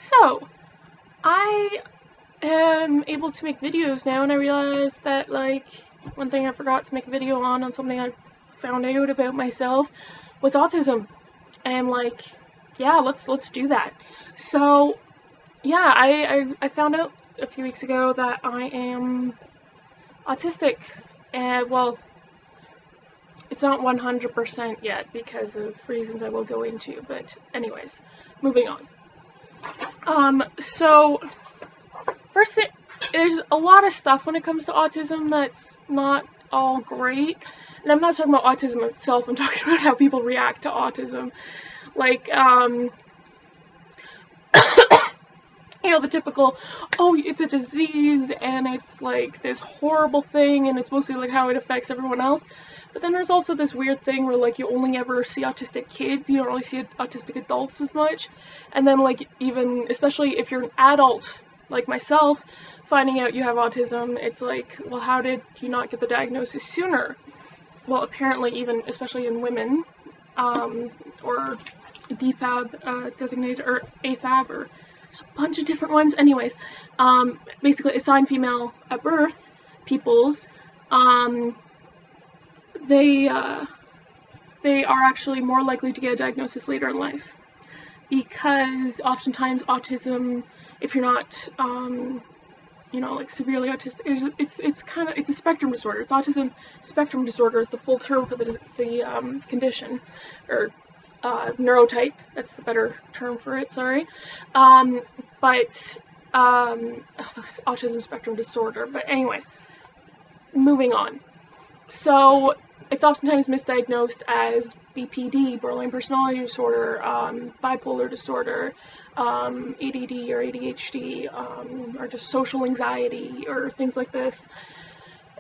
So, I am able to make videos now, and I realized that, like, one thing I forgot to make a video on something I found out about myself was autism. And, like, yeah, let's do that. So, yeah, I found out a few weeks ago that I am autistic. And, well, it's not 100% yet because of reasons I will go into, but anyways, moving on. So first, there's a lot of stuff when it comes to autism that's not all great, and I'm not talking about autism itself, I'm talking about how people react to autism. Like, you know, the typical, oh, it's a disease, and it's like this horrible thing, and it's mostly like how it affects everyone else. But then there's also this weird thing where, like, you only ever see autistic kids, you don't really see autistic adults as much. And then, like, even, especially if you're an adult, like myself, finding out you have autism, it's like, well, how did you not get the diagnosis sooner? Well, apparently, even, especially in women, or DFAB designated, or AFAB, or there's a bunch of different ones. Anyways, basically, assigned female at birth peoples, they are actually more likely to get a diagnosis later in life, because oftentimes autism, if you're not, you know, like severely autistic, it's a spectrum disorder. It's autism spectrum disorder is the full term for the condition, or neurotype. That's the better term for it. Sorry, autism spectrum disorder. But anyways, moving on. So it's oftentimes misdiagnosed as BPD, borderline personality disorder, bipolar disorder, ADD or ADHD, or just social anxiety, or things like this.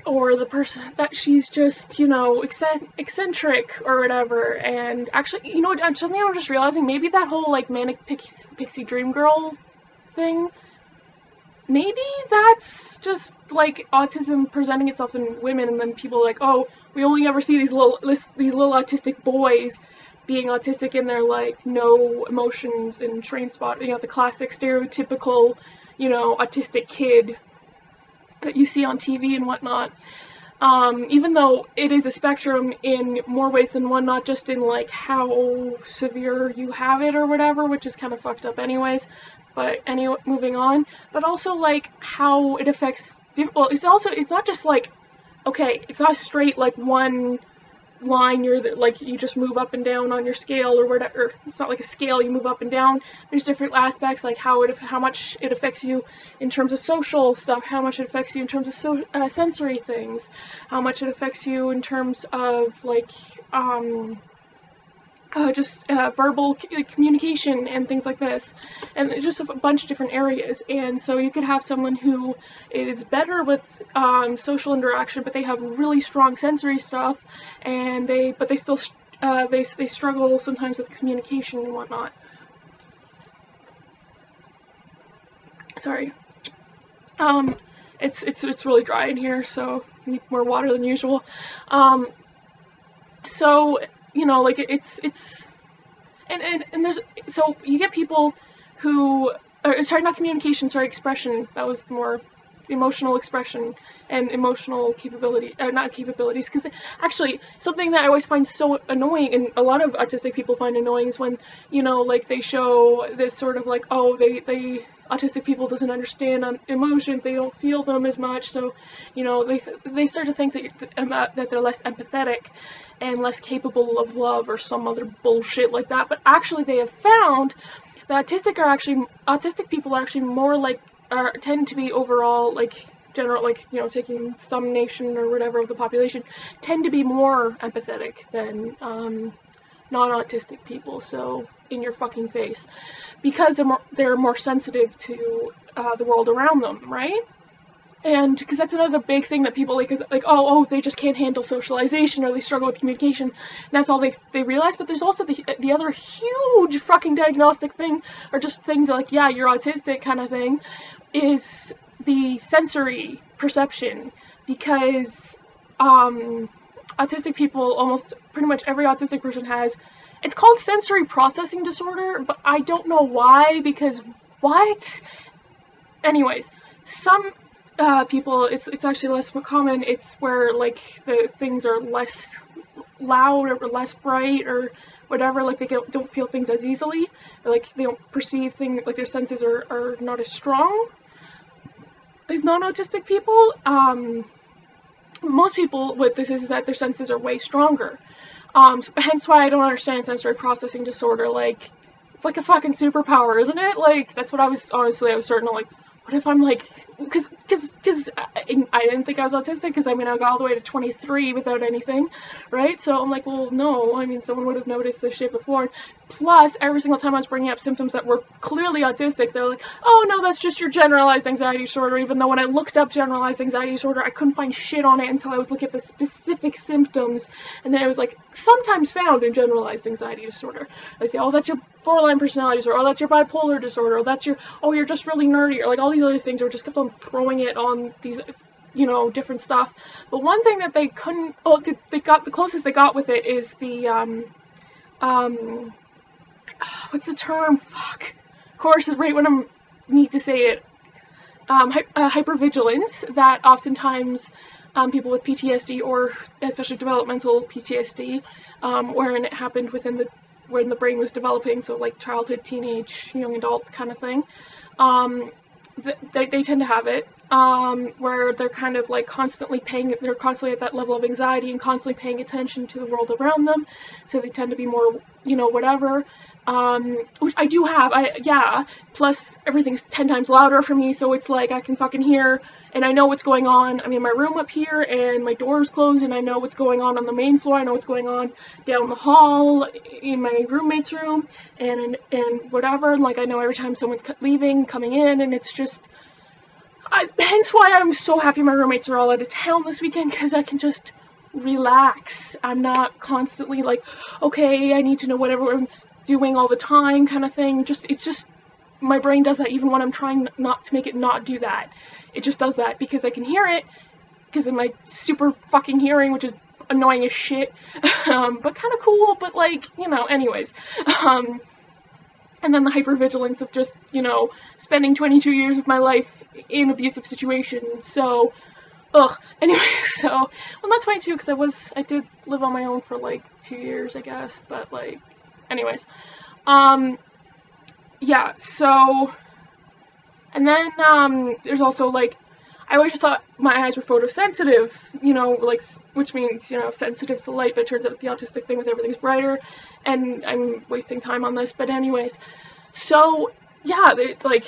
Or the person that she's just, you know, eccentric or whatever. And actually, you know, something I'm just realizing, maybe that whole, like, manic pixie dream girl thing, maybe that's just, like, autism presenting itself in women, and then people are like, oh, we only ever see these little autistic boys being autistic, and they're like, no emotions and train spot, you know, the classic stereotypical, you know, autistic kid that you see on TV and whatnot. Even though it is a spectrum in more ways than one, not just in, like, how severe you have it or whatever, which is kind of fucked up anyways, but anyway, moving on, but also, like, how it affects, well, it's not just, like, okay, it's not straight, like, one line, like, you just move up and down on your scale or whatever. It's not like a scale, you move up and down. There's different aspects, like how much it affects you in terms of social stuff, how much it affects you in terms of sensory things, how much it affects you in terms of, like, verbal communication and things like this, and just a bunch of different areas. And so you could have someone who is better with social interaction, but they have really strong sensory stuff, and they still they struggle sometimes with communication and whatnot. Sorry. It's really dry in here, so I need more water than usual. So, you know, like, and there's, so you get people who, not communication, expression, that was more emotional expression and emotional capability, not capabilities, because actually, something that I always find so annoying, and a lot of autistic people find annoying, is when, you know, like, they show this sort of, like, oh, autistic people doesn't understand emotions, they don't feel them as much, so, you know, they start to think that they're less empathetic and less capable of love or some other bullshit like that. But actually, they have found that autistic people are actually more like, tend to be overall, like, general, like, you know, taking some nation or whatever of the population, tend to be more empathetic than non-autistic people. So, in your fucking face, because they're more sensitive to the world around them, right? And because that's another big thing that people like oh, they just can't handle socialization, or they struggle with communication, and that's all they realize. But there's also the other huge fucking diagnostic thing, or just things like, yeah, you're autistic kind of thing, is the sensory perception. Because autistic people, almost pretty much every autistic person has, it's called sensory processing disorder, but I don't know why, because what? Anyways, some people, it's actually less common. It's where like the things are less loud or less bright or whatever, like they don't feel things as easily, or like they don't perceive things, like their senses are not as strong as non-autistic people. Most people, what this is that their senses are way stronger. Hence why I don't understand sensory processing disorder. Like, it's like a fucking superpower, isn't it? Like, that's what I was starting to like, what if I'm like, because I didn't think I was autistic, because I mean, I got all the way to 23 without anything, right? So I'm like, well, no, I mean, someone would have noticed this shit before. Plus, every single time I was bringing up symptoms that were clearly autistic, they're like, oh, no, that's just your generalized anxiety disorder, even though when I looked up generalized anxiety disorder, I couldn't find shit on it until I was looking at the specific symptoms, and then it was like, sometimes found in generalized anxiety disorder. They say, oh, that's your borderline personality disorder, oh, that's your bipolar disorder, oh, that's your, oh, you're just really nerdy, or like all these other things, or just kept on throwing it on these, you know, different stuff. But one thing that they couldn't, oh, they got, the closest they got with it is the, what's the term? Fuck. Of course, right when I need to say it. Hypervigilance, that oftentimes people with PTSD, or especially developmental PTSD, wherein it happened when the brain was developing, so like childhood, teenage, young adult kind of thing, they tend to have it, where they're kind of like they're constantly at that level of anxiety and constantly paying attention to the world around them, so they tend to be more, you know, whatever, which I do have, plus everything's 10 times louder for me, so it's like I can fucking hear, and I know what's going on. I'm in my room up here, and my door's closed, and I know what's going on the main floor, I know what's going on down the hall, in my roommate's room, and whatever, and like I know every time someone's leaving, coming in, and it's just, hence why I'm so happy my roommates are all out of town this weekend, because I can just relax. I'm not constantly like, okay, I need to know what everyone's doing all the time kind of thing. It's just, my brain does that even when I'm trying not to make it not do that. It just does that because I can hear it, because of my super fucking hearing, which is annoying as shit, but kind of cool, but like, you know, anyways. And then the hypervigilance of just, you know, spending 22 years of my life in abusive situations, so, anyway, so, well, not 22, because I did live on my own for, like, 2 years, I guess, but, like, anyways, yeah, so, and then, there's also, like, I always just thought my eyes were photosensitive, you know, like, which means, you know, sensitive to light, but it turns out the autistic thing with everything's brighter, and I'm wasting time on this, but anyways, so, yeah, like,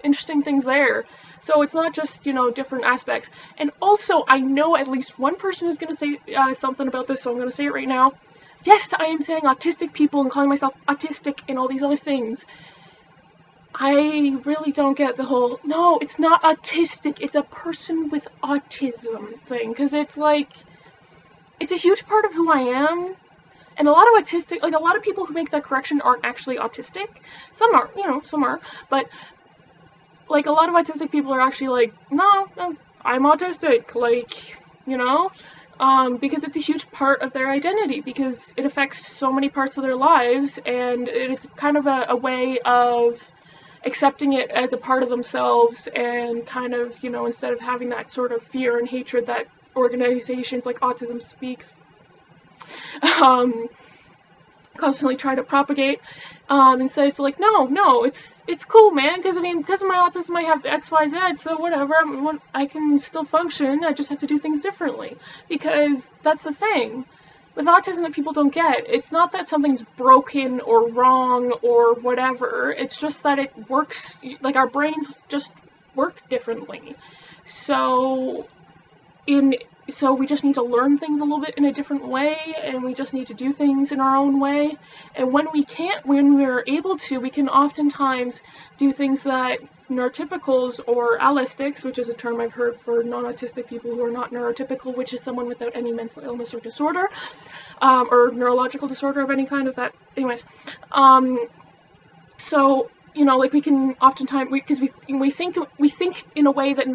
interesting things there. So it's not just, you know, different aspects. And also, I know at least one person is going to say something about this, so I'm going to say it right now. Yes, I am saying autistic people and calling myself autistic and all these other things. I really don't get the whole, no, it's not autistic, it's a person with autism thing. Because it's like, it's a huge part of who I am. And a lot of autistic, like a lot of people who make that correction aren't actually autistic. Some are, you know, some are. But like a lot of autistic people are actually like, no, I'm autistic, like, you know, because it's a huge part of their identity, because it affects so many parts of their lives, and it's kind of a way of accepting it as a part of themselves, and kind of, you know, instead of having that sort of fear and hatred that organizations like Autism Speaks constantly try to propagate, and says like, no, it's cool, man, because I mean, because of my autism I have X, Y, Z, so whatever, I can still function, I just have to do things differently, because that's the thing with autism that people don't get. It's not that something's broken or wrong or whatever, it's just that it works, like our brains just work differently, so we just need to learn things a little bit in a different way, and we just need to do things in our own way. And when we're able to, we can oftentimes do things that neurotypicals or allistics, which is a term I've heard for non-autistic people who are not neurotypical, which is someone without any mental illness or disorder, or neurological disorder of any kind of that. Anyways, so, you know, like we can oftentimes, because we think in a way that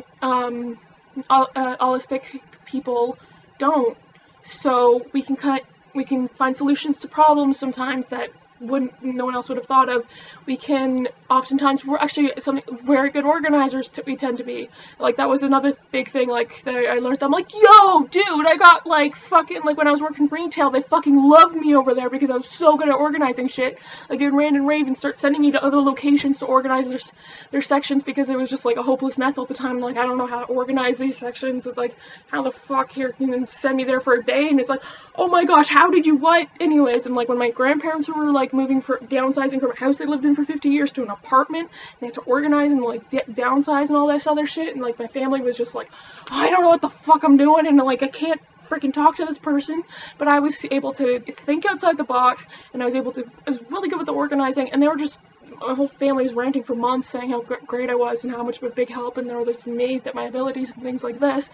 allistic people don't, so we can find solutions to problems sometimes that no one else would have thought of. We can oftentimes, we're actually some very good organizers, we tend to be. Like, that was another big thing, like, that I learned. I'm like, yo, dude, I got, like, fucking, like, when I was working retail, they fucking loved me over there because I was so good at organizing shit. Like, they'd rant and rave and start sending me to other locations to organize their sections because it was just, like, a hopeless mess all the time. Like, I don't know how to organize these sections. It's like, how the fuck here can you send me there for a day? And it's like, oh my gosh, how did you what? Anyways, and, like, when my grandparents were, like, downsizing from a house they lived in for 50 years to an apartment, they had to organize and, like, downsize and all this other shit, and, like, my family was just like, oh, I don't know what the fuck I'm doing, and, like, I can't freaking talk to this person, but I was able to think outside the box, and I was really good with the organizing, and they were just, my whole family was ranting for months saying how great I was and how much of a big help, and they were just amazed at my abilities and things like this,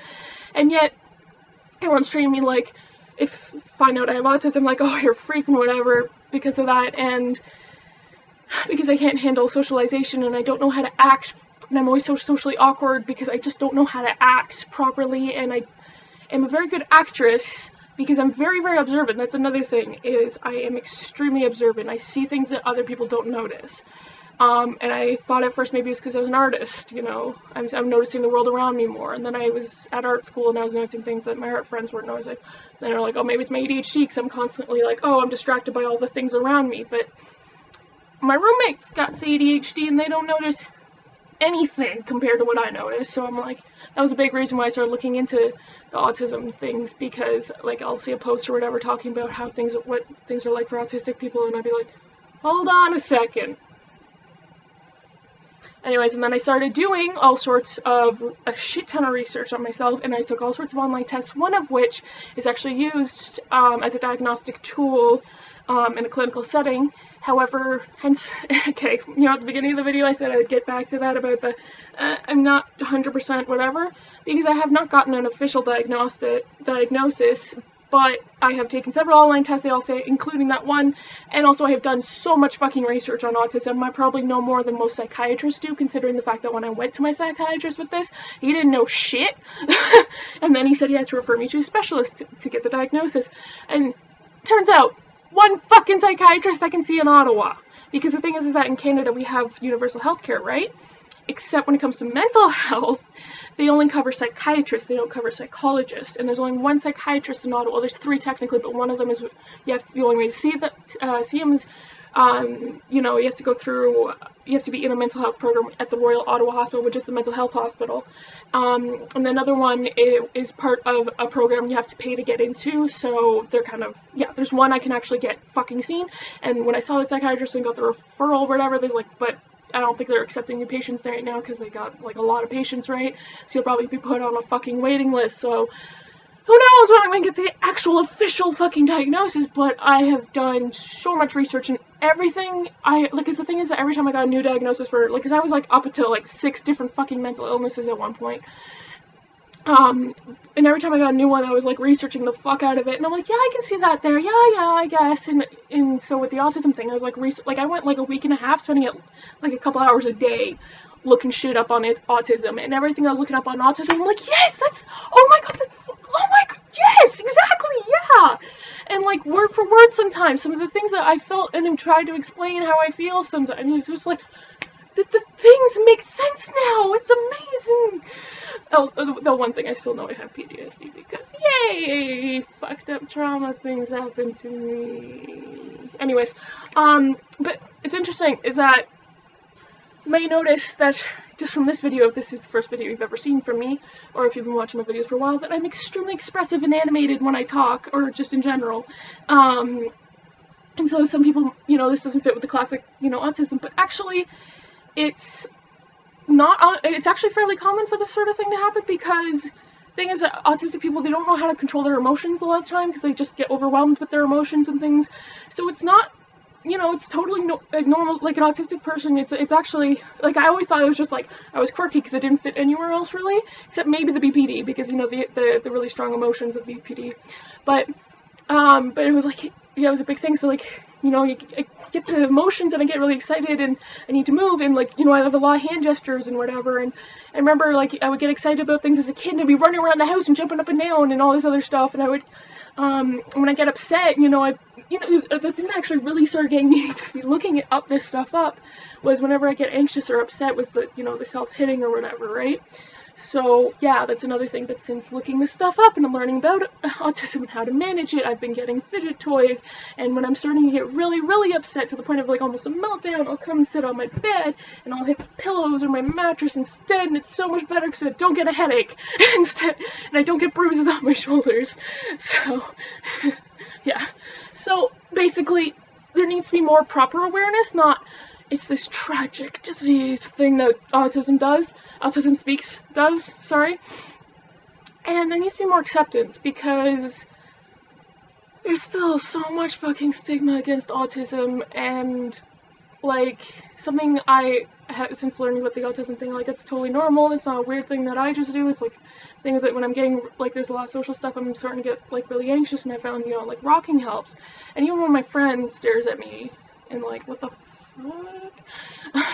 and yet everyone's treating me like, if find out I have autism, like, oh, you're a freak and whatever, because of that, and because I can't handle socialization and I don't know how to act, and I'm always so socially awkward because I just don't know how to act properly, and I am a very good actress because I'm very, very observant. That's another thing, is I am extremely observant. I see things that other people don't notice. And I thought at first maybe it was because I was an artist, you know, I'm noticing the world around me more, and then I was at art school and I was noticing things that my art friends weren't noticing. Then they're like, oh, maybe it's my ADHD because I'm constantly like, oh, I'm distracted by all the things around me, but my roommates got ADHD and they don't notice anything compared to what I notice, so I'm like, that was a big reason why I started looking into the autism things, because, like, I'll see a post or whatever talking about how what things are like for autistic people, and I'd be like, hold on a second. Anyways, and then I started doing all sorts of, a shit ton of research on myself, and I took all sorts of online tests, one of which is actually used as a diagnostic tool in a clinical setting. However, okay, you know, at the beginning of the video I said I'd get back to that about the, I'm not 100% whatever, because I have not gotten an official diagnosis, but I have taken several online tests, they all say, including that one, and also I have done so much fucking research on autism. I probably know more than most psychiatrists do, considering the fact that when I went to my psychiatrist with this, he didn't know shit, and then he said he had to refer me to a specialist to get the diagnosis, and turns out, one fucking psychiatrist I can see in Ottawa, because the thing is that in Canada we have universal health care, right? Except when it comes to mental health, they only cover psychiatrists, they don't cover psychologists, and there's only one psychiatrist in Ottawa. Well, there's three technically, but one of them is, the only way to see him is, you know, you have to be in a mental health program at the Royal Ottawa Hospital, which is the mental health hospital, and another one is part of a program you have to pay to get into, so they're kind of, yeah, there's one I can actually get fucking seen, and when I saw the psychiatrist and got the referral or whatever, they're like, but I don't think they're accepting new patients right now because they got, like, a lot of patients, right? So you'll probably be put on a fucking waiting list, so who knows when I'm going to get the actual official fucking diagnosis, but I have done so much research and everything. Because the thing is that every time I got a new diagnosis for, like, because I was, like, up until, like, 6 different fucking mental illnesses at one point. And every time I got a new one, I was, like, researching the fuck out of it, and I'm like, yeah, I can see that there, yeah, I guess, and so with the autism thing, I was, like, I went, like, a week and a half spending it, like, a couple hours a day looking shit up on autism, and everything I was looking up on autism, I'm like, yes, oh my god, yes, exactly, yeah, and, like, word for word sometimes, some of the things that I felt, and I'm trying to explain how I feel sometimes, and it's just like, the things make sense now, it's amazing. Oh, the one thing, I still know I have PTSD because, yay, fucked up trauma things happen to me. Anyways, but it's interesting is that you may notice that just from this video, if this is the first video you've ever seen from me, or if you've been watching my videos for a while, that I'm extremely expressive and animated when I talk, or just in general. And so some people, you know, this doesn't fit with the classic, you know, autism, but actually, it's actually fairly common for this sort of thing to happen, because the thing is that autistic people, they don't know how to control their emotions a lot of the time because they just get overwhelmed with their emotions and things. So it's not, you know, it's totally normal, like an autistic person, it's actually, like, I always thought it was just like, I was quirky because it didn't fit anywhere else really, except maybe the BPD, because, you know, the really strong emotions of BPD, but it was like, yeah, it was a big thing, so, like, you know, I get the emotions and I get really excited and I need to move, and, like, you know, I have a lot of hand gestures and whatever, and I remember, like, I would get excited about things as a kid and I'd be running around the house and jumping up and down and all this other stuff, and I would, When I get upset, the thing that actually really started getting me to be looking up this stuff up was whenever I get anxious or upset was the self-hitting or whatever, right? So yeah, that's another thing, but since looking this stuff up and I'm learning about autism and how to manage it, I've been getting fidget toys, and when I'm starting to get really, really upset to the point of like almost a meltdown, I'll come and sit on my bed and I'll hit the pillows or my mattress instead, and it's so much better because I don't get a headache instead, and I don't get bruises on my shoulders. So yeah, so basically there needs to be more proper awareness, not it's this tragic disease thing that Autism Speaks does, sorry. And there needs to be more acceptance because there's still so much fucking stigma against autism, and like something I have since learning about the autism thing, like it's totally normal, it's not a weird thing that I just do, it's like things that when I'm getting, like there's a lot of social stuff, I'm starting to get like really anxious, and I found, like rocking helps. And even when my friend stares at me and like, what the fuck?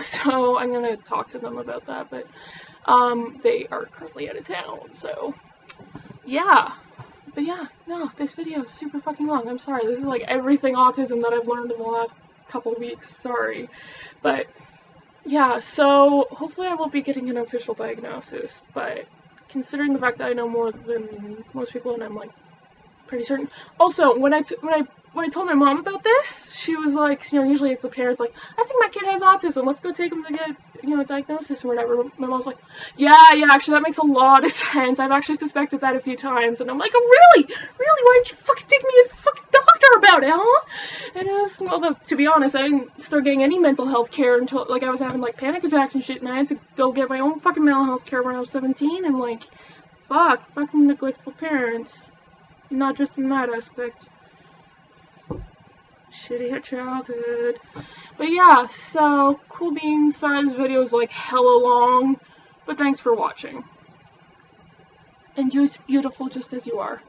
So I'm gonna talk to them about that, but they are currently out of town, so yeah. But yeah, no, this video is super fucking long. I'm sorry, this is like everything autism that I've learned in the last couple weeks, sorry. But yeah, so hopefully I will be getting an official diagnosis, but considering the fact that I know more than most people and I'm like pretty certain. Also, when I told my mom about this, she was like, usually it's the parents like, I think my kid has autism, let's go take him to get, a diagnosis or whatever. My mom's like, yeah, actually that makes a lot of sense. I've actually suspected that a few times. And I'm like, oh, really? Why didn't you fucking take me to a fucking doctor about it, huh? And although, to be honest, I didn't start getting any mental health care until, like, I was having, like, panic attacks and shit, and I had to go get my own fucking mental health care when I was 17, and, like, fucking neglectful parents. Not just in that aspect. Shitty childhood. But yeah, so, cool beans. Sorry this video is like hella long, but thanks for watching. And you're beautiful just as you are.